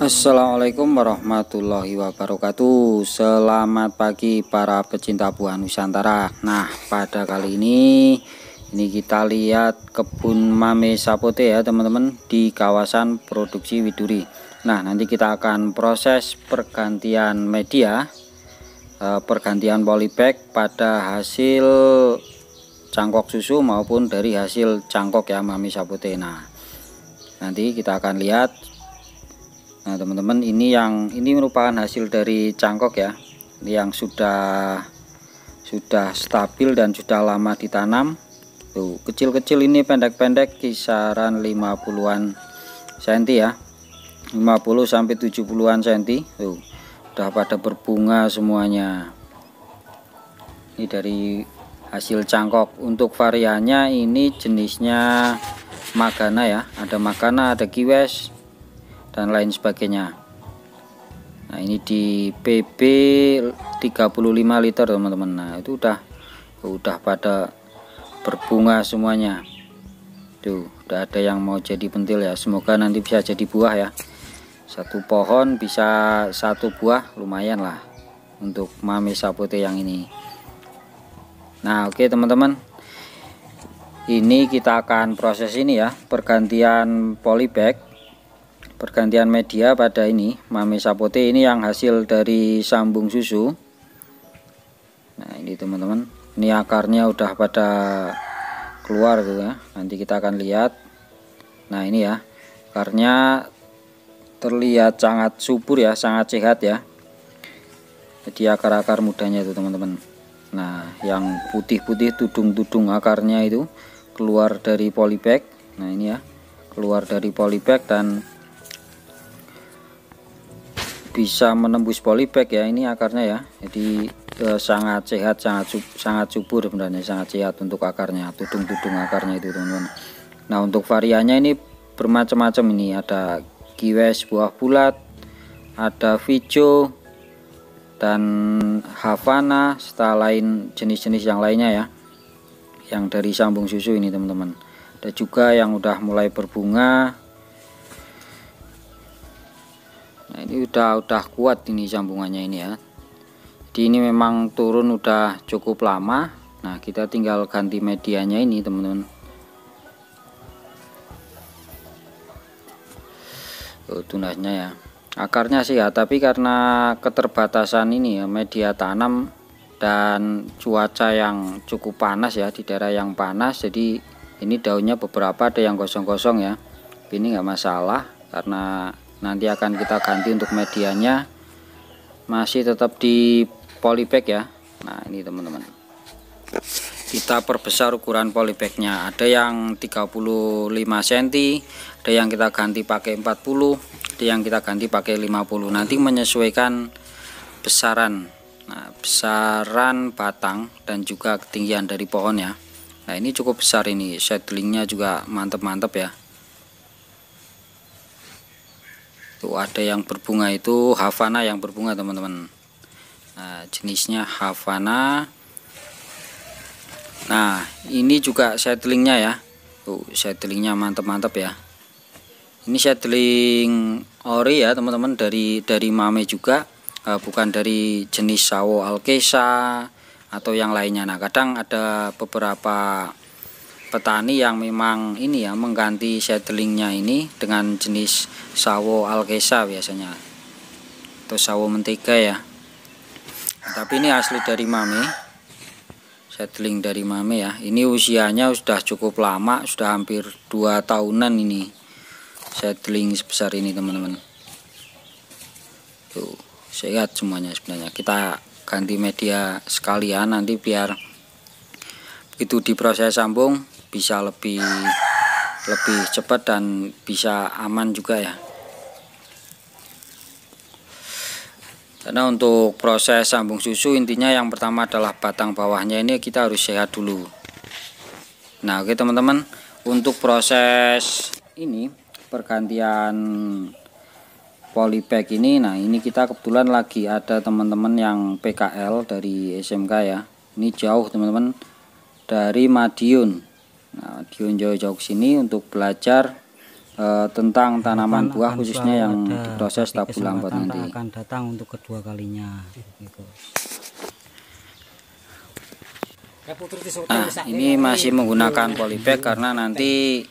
Assalamualaikum warahmatullahi wabarakatuh. Selamat pagi para pecinta buah Nusantara. Nah, pada kali ini kita lihat kebun Mame Sapote ya teman-teman, di kawasan produksi Widuri. Nah, nanti kita akan proses pergantian media, pergantian polybag pada hasil cangkok susu maupun dari hasil cangkok ya Mame Sapote. Nah, nanti kita akan lihat. Nah teman-teman, ini merupakan hasil dari cangkok ya, yang sudah stabil dan sudah lama ditanam. Tuh, kecil-kecil ini pendek-pendek kisaran 50-an cm ya, 50 sampai 70-an cm. Tuh, udah pada berbunga semuanya. Ini dari hasil cangkok. Untuk variannya ini jenisnya Magana ya, ada Magana, ada Kiwes dan lain sebagainya. Nah, ini di PB 35 liter teman-teman. Nah, itu udah pada berbunga semuanya. Tuh, udah ada yang mau jadi pentil ya. Semoga nanti bisa jadi buah ya. Satu pohon bisa satu buah, lumayan lah untuk Mame Sapote yang ini. Nah, oke teman-teman, ini kita akan proses ini ya, pergantian polybag, pergantian media pada ini Mame Sapote ini yang hasil dari sambung susu. Nah, ini teman-teman, ini akarnya udah pada keluar tuh ya. Nanti kita akan lihat. Nah, ini ya, akarnya terlihat sangat subur ya, sangat sehat ya. Jadi akar-akar mudanya itu teman-teman. Nah, yang putih-putih tudung-tudung akarnya itu keluar dari polybag. Nah, ini ya, keluar dari polybag dan bisa menembus polybag ya, ini akarnya ya. Jadi sangat sehat, sangat subur sebenarnya, sangat sehat untuk akarnya, tudung-tudung akarnya itu teman-teman. Nah, untuk variannya ini bermacam-macam, ini ada Kiwes buah bulat, ada Vijo dan Havana, serta lain jenis-jenis yang lainnya ya, yang dari sambung susu ini teman-teman. Ada juga yang udah mulai berbunga. Nah, ini udah kuat ini sambungannya ini ya. Jadi ini memang turun udah cukup lama. Nah, kita tinggal ganti medianya ini teman-teman. Tunasnya ya, akarnya sih ya, tapi karena keterbatasan ini ya media tanam dan cuaca yang cukup panas ya, di daerah yang panas, jadi ini daunnya beberapa ada yang kosong-kosong ya. Ini nggak masalah karena nanti akan kita ganti untuk medianya, masih tetap di polybag ya. Nah, ini teman-teman, kita perbesar ukuran polybagnya. Ada yang 35 cm, ada yang kita ganti pakai 40, ada yang kita ganti pakai 50. Nanti menyesuaikan besaran, besaran batang dan juga ketinggian dari pohon ya. Nah, ini cukup besar, ini seedlingnya juga mantep-mantep ya. Tuh, ada yang berbunga, itu Havana yang berbunga teman-teman. Nah, jenisnya Havana. Nah, ini juga seedlingnya ya. Tuh, seedlingnya mantep-mantep ya. Ini seedling ori ya teman-teman, dari Mame juga, bukan dari jenis Sawo Alkesa atau yang lainnya. Nah, kadang ada beberapa petani yang memang ini ya, mengganti seedlingnya ini dengan jenis Sawo Alkesa biasanya, atau sawo mentega ya. Tapi ini asli dari Mame, seedling dari Mame ya. Ini usianya sudah cukup lama, sudah hampir 2 tahunan ini seedling sebesar ini teman-teman. Tuh, sehat semuanya sebenarnya. Kita ganti media sekalian nanti biar begitu diproses sambung bisa lebih cepat dan bisa aman juga ya. Karena untuk proses sambung susu intinya yang pertama adalah batang bawahnya ini kita harus sehat dulu. Nah, oke teman-teman, untuk proses ini pergantian polybag ini, nah ini kita kebetulan lagi ada teman-teman yang PKL dari SMK ya. Ini jauh teman-teman, dari Madiun. Nah, Madiun jauh-jauh sini untuk belajar tentang tanaman buah khususnya yang diproses tabu lambat nanti. Akan datang untuk kedua kalinya gitu. Nah, ini masih menggunakan polybag karena nanti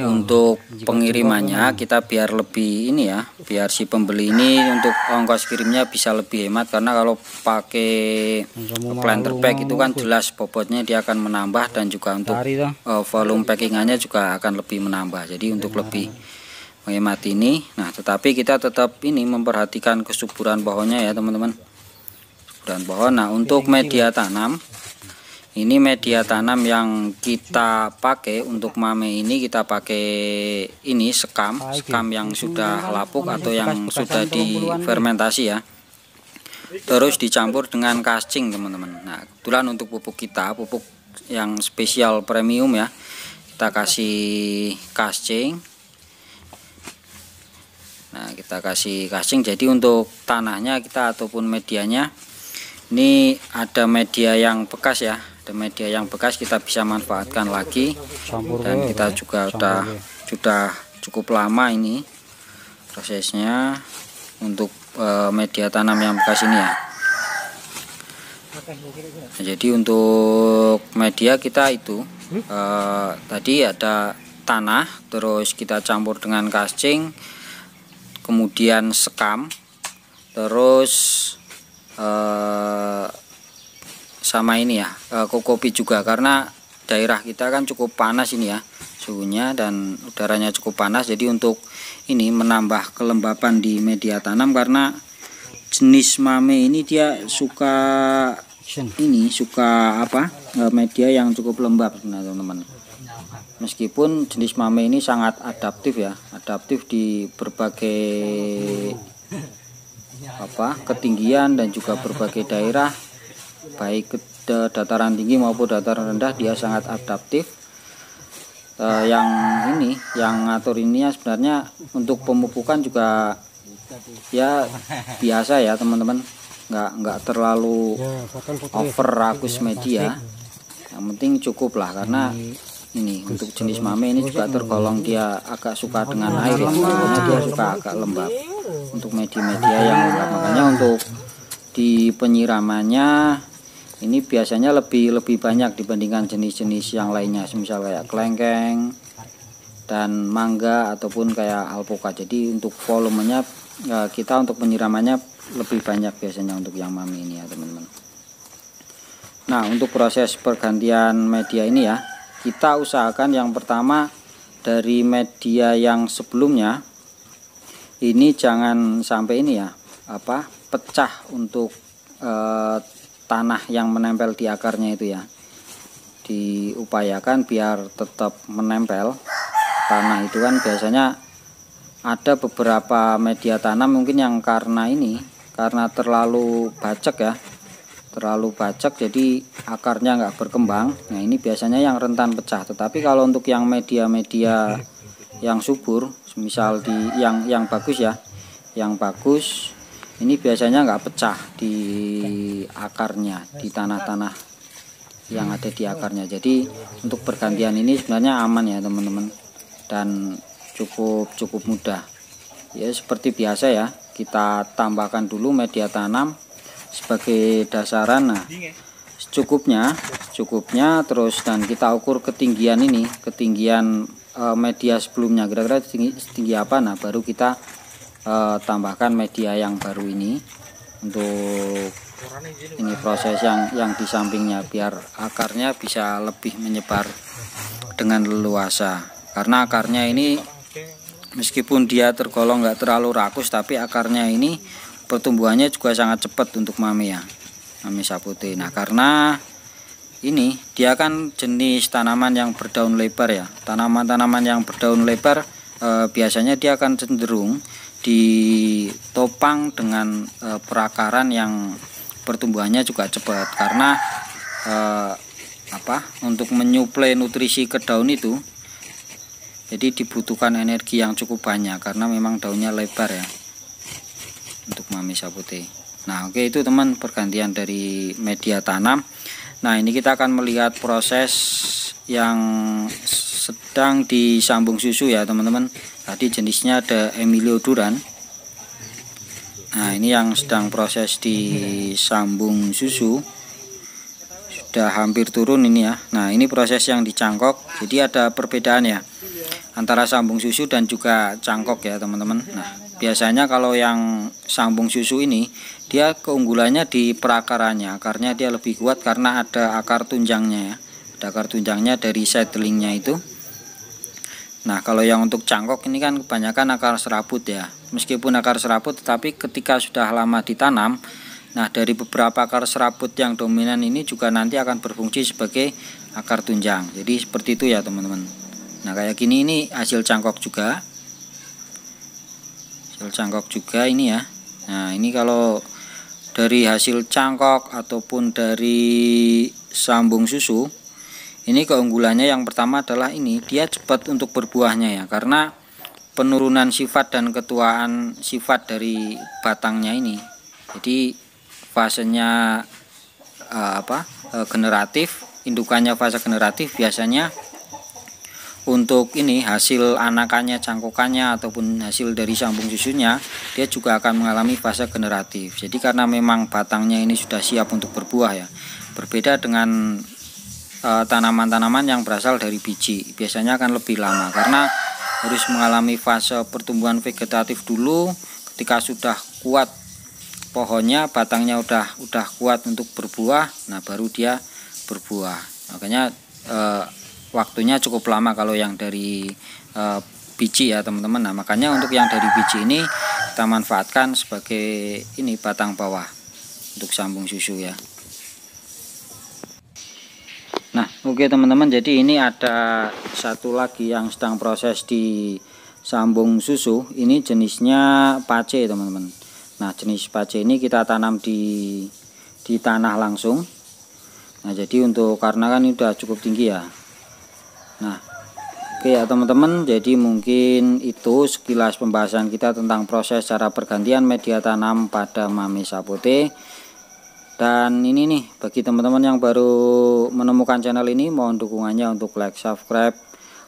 untuk pengirimannya kita biar lebih ini ya, biar si pembeli ini untuk ongkos kirimnya bisa lebih hemat, karena kalau pakai planter bag itu kan jelas bobotnya dia akan menambah, dan juga untuk volume packingannya juga akan lebih menambah. Jadi untuk lebih menghemat ini, nah tetapi kita tetap ini memperhatikan kesuburan pohonnya ya teman-teman, kesuburan pohon. Nah untuk media tanam, ini media tanam yang kita pakai untuk mame ini, kita pakai ini sekam yang sudah lapuk atau yang sudah difermentasi ya. Terus dicampur dengan kascing teman-teman. Nah kebetulan untuk pupuk kita, pupuk yang spesial premium ya, kita kasih kascing. Nah kita kasih kascing, jadi untuk tanahnya kita ataupun medianya ini ada media yang bekas ya, ada media yang bekas kita bisa manfaatkan lagi. Dan kita juga sudah cukup lama ini prosesnya untuk media tanam yang bekas ini ya. Nah, jadi untuk media kita itu tadi ada tanah, terus kita campur dengan kascing, kemudian sekam, terus sama ini ya, kokopi juga, karena daerah kita kan cukup panas ini ya suhunya dan udaranya cukup panas. Jadi untuk ini menambah kelembapan di media tanam, karena jenis mame ini dia suka media yang cukup lembab nah teman-teman. Meskipun jenis mame ini sangat adaptif ya, adaptif di berbagai ketinggian dan juga berbagai daerah, baik ke dataran tinggi maupun dataran rendah, dia sangat adaptif. Yang ngatur ini ya sebenarnya untuk pemupukan juga ya biasa ya teman-teman, nggak terlalu over rakus media, yang penting cukup lah, karena ini untuk jenis mame ini juga tergolong dia agak suka dengan air ya, makanya dia suka agak lembab untuk media-media yang lembab. Makanya untuk di penyiramannya ini biasanya lebih banyak dibandingkan jenis-jenis yang lainnya, misal kayak kelengkeng dan mangga ataupun kayak alpukat. Jadi untuk volumenya kita untuk penyiramannya lebih banyak biasanya untuk yang mame ini ya teman-teman. Nah untuk proses pergantian media ini ya, kita usahakan yang pertama dari media yang sebelumnya ini jangan sampai ini ya pecah untuk tanah yang menempel di akarnya itu ya. Diupayakan biar tetap menempel. Tanah itu kan biasanya ada beberapa media tanam mungkin yang karena terlalu bacek ya, jadi akarnya nggak berkembang. Nah ini biasanya yang rentan pecah. Tetapi kalau untuk yang media-media yang subur, misal di yang bagus ya, yang bagus ini biasanya nggak pecah di akarnya, di tanah-tanah yang ada di akarnya. Jadi untuk pergantian ini sebenarnya aman ya teman-teman, dan cukup mudah ya. Seperti biasa ya, kita tambahkan dulu media tanam sebagai dasaran. Nah cukupnya terus, dan kita ukur ketinggian media sebelumnya kira-kira setinggi apa. Nah baru kita tambahkan media yang baru ini untuk ini proses yang di sampingnya, biar akarnya bisa lebih menyebar dengan leluasa. Karena akarnya ini meskipun dia tergolong nggak terlalu rakus, tapi akarnya ini pertumbuhannya juga sangat cepat untuk mame ya, mame sapote. Nah karena ini dia kan jenis tanaman yang berdaun lebar ya, tanaman-tanaman yang berdaun lebar biasanya dia akan cenderung ditopang dengan perakaran yang pertumbuhannya juga cepat, karena untuk menyuplai nutrisi ke daun itu jadi dibutuhkan energi yang cukup banyak, karena memang daunnya lebar ya untuk mame sapote. Nah oke, itu teman pergantian dari media tanam. Nah ini kita akan melihat proses yang sedang disambung susu ya teman-teman. Tadi jenisnya ada Emilio Duran. Nah ini yang sedang proses disambung susu, sudah hampir turun ini ya. Nah ini proses yang dicangkok, jadi ada perbedaan ya antara sambung susu dan juga cangkok ya teman-teman. Nah biasanya kalau yang sambung susu ini dia keunggulannya di perakarannya, akarnya dia lebih kuat karena ada akar tunjangnya ya, ada akar tunjangnya dari seedlingnya itu. Nah kalau yang untuk cangkok ini kan kebanyakan akar serabut ya, meskipun akar serabut tetapi ketika sudah lama ditanam, nah dari beberapa akar serabut yang dominan ini juga nanti akan berfungsi sebagai akar tunjang. Jadi seperti itu ya teman-teman. Nah kayak gini ini hasil cangkok juga, hasil cangkok juga ini ya. Nah ini kalau dari hasil cangkok ataupun dari sambung susu, ini keunggulannya yang pertama adalah ini dia cepat untuk berbuahnya ya, karena penurunan sifat dan ketuaan sifat dari batangnya ini. Jadi fasenya generatif, indukannya fase generatif. Biasanya untuk ini hasil anakannya, cangkokannya ataupun hasil dari sambung susunya dia juga akan mengalami fase generatif. Jadi karena memang batangnya ini sudah siap untuk berbuah ya, berbeda dengan tanaman-tanaman yang berasal dari biji, biasanya akan lebih lama karena harus mengalami fase pertumbuhan vegetatif dulu. Ketika sudah kuat pohonnya, batangnya udah kuat untuk berbuah, nah baru dia berbuah. Makanya waktunya cukup lama kalau yang dari biji ya teman-teman. Nah makanya untuk yang dari biji ini kita manfaatkan sebagai ini batang bawah untuk sambung susu ya. Nah oke teman-teman, jadi ini ada satu lagi yang sedang proses di sambung susu. Ini jenisnya pace teman-teman. Nah jenis pace ini kita tanam di tanah langsung. Nah jadi untuk karena kan ini udah cukup tinggi ya. Nah oke ya teman-teman, jadi mungkin itu sekilas pembahasan kita tentang proses cara pergantian media tanam pada mame sapote. Dan ini nih, bagi teman-teman yang baru menemukan channel ini, mohon dukungannya untuk like, subscribe,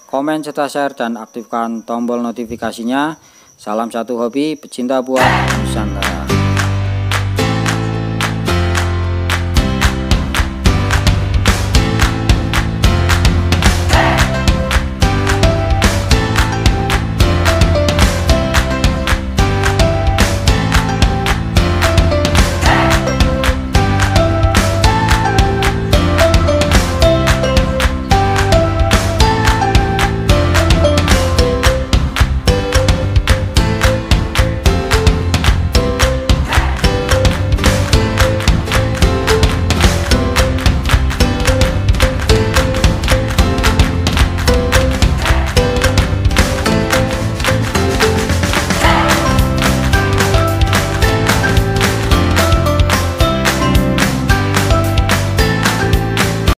komen, serta share, dan aktifkan tombol notifikasinya. Salam satu hobi, pecinta buah Nusantara.